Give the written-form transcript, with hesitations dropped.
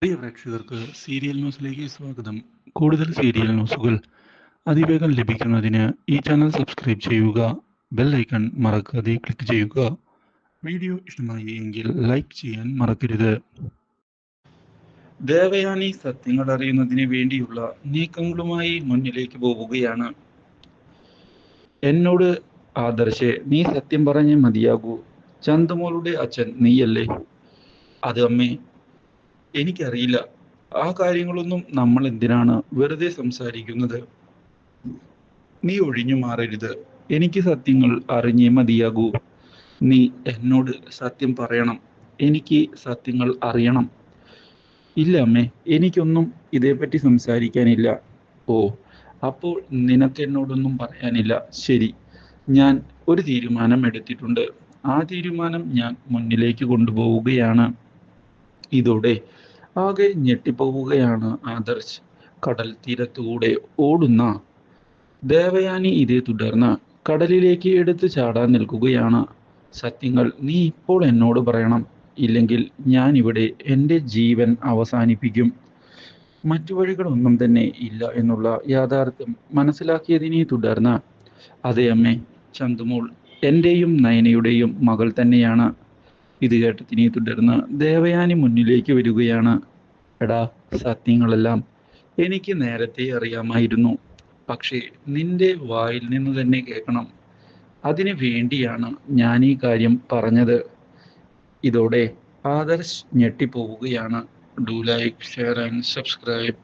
പ്രിയ പ്രേക്ഷകർക്ക് സീരിയൽ ന്യൂസിലേക്ക് സ്വാഗതം. കൂടുതൽ സീരിയൽ ന്യൂസുകൾ അതിവേഗം ലഭിക്കുന്നതിന് ഈ ചാനൽ സബ്സ്ക്രൈബ് ചെയ്യുക. ബെൽ ഐക്കൺ മറക്കാതെ ക്ലിക്ക് ചെയ്യുക. വീഡിയോ ഇഷ്ടമായി എങ്കിൽ ലൈക്ക് ചെയ്യാൻ മറക്കരുത്. ദേവയാനി സത്യങ്ങൾ അറിയുന്നതിന് വേണ്ടിയുള്ള നീക്കങ്ങളുമായി മുന്നിലേക്ക് പോവുകയാണ്. എന്നോട് ആദർശേ, നീ സത്യം പറഞ്ഞേ മതിയാകൂ. ചന്തുമോളുടെ അച്ഛൻ നീയല്ലേ? അത് അമ്മേ, എനിക്കറിയില്ല. ആ കാര്യങ്ങളൊന്നും നമ്മൾ എന്തിനാണ് വെറുതെ സംസാരിക്കുന്നത്? നീ ഒഴിഞ്ഞു മാറരുത്. എനിക്ക് സത്യങ്ങൾ അറിഞ്ഞേ മതിയാകൂ. നീ എന്നോട് സത്യം പറയണം. എനിക്ക് സത്യങ്ങൾ അറിയണം. ഇല്ല അമ്മേ, എനിക്കൊന്നും ഇതേപ്പറ്റി സംസാരിക്കാനില്ല. ഓ, അപ്പോൾ നിനക്ക് എന്നോടൊന്നും പറയാനില്ല. ശരി, ഞാൻ ഒരു തീരുമാനം എടുത്തിട്ടുണ്ട്. ആ തീരുമാനം ഞാൻ മുന്നിലേക്ക് കൊണ്ടുപോവുകയാണ്. ഇതോടെ ആകെ ഞെട്ടിപ്പോവുകയാണ് ആദർശ്. കടൽ തീരത്തുകൂടെ ഓടുന്ന ദേവയാനി ഇതേ തുടർന്ന് കടലിലേക്ക് എടുത്തു ചാടാൻ നിൽക്കുകയാണ്. സത്യങ്ങൾ നീ ഇപ്പോൾ എന്നോട് പറയണം, ഇല്ലെങ്കിൽ ഞാൻ ഇവിടെ എൻ്റെ ജീവൻ അവസാനിപ്പിക്കും. മറ്റു വഴികളൊന്നും തന്നെ ഇല്ല എന്നുള്ള യാഥാർത്ഥ്യം മനസ്സിലാക്കിയതിനെ തുടർന്ന്, അതെ അമ്മേ, ചന്തുമോൾ എൻ്റെയും നയനയുടെയും മകൾ തന്നെയാണ്. ഇത് കേട്ടതിനെ തുടർന്ന് ദേവയാനി മുന്നിലേക്ക് വരികയാണ്. എടാ, സത്യങ്ങളെല്ലാം എനിക്ക് നേരത്തെ അറിയാമായിരുന്നു. പക്ഷേ നിന്റെ വായിൽ നിന്ന് തന്നെ കേൾക്കണം. അതിനു വേണ്ടിയാണ് ഞാൻ ഈ കാര്യം പറഞ്ഞത്. ഇതോടെ ആദർശ് ഞെട്ടിപ്പോവുകയാണ്. Do like, share and subscribe.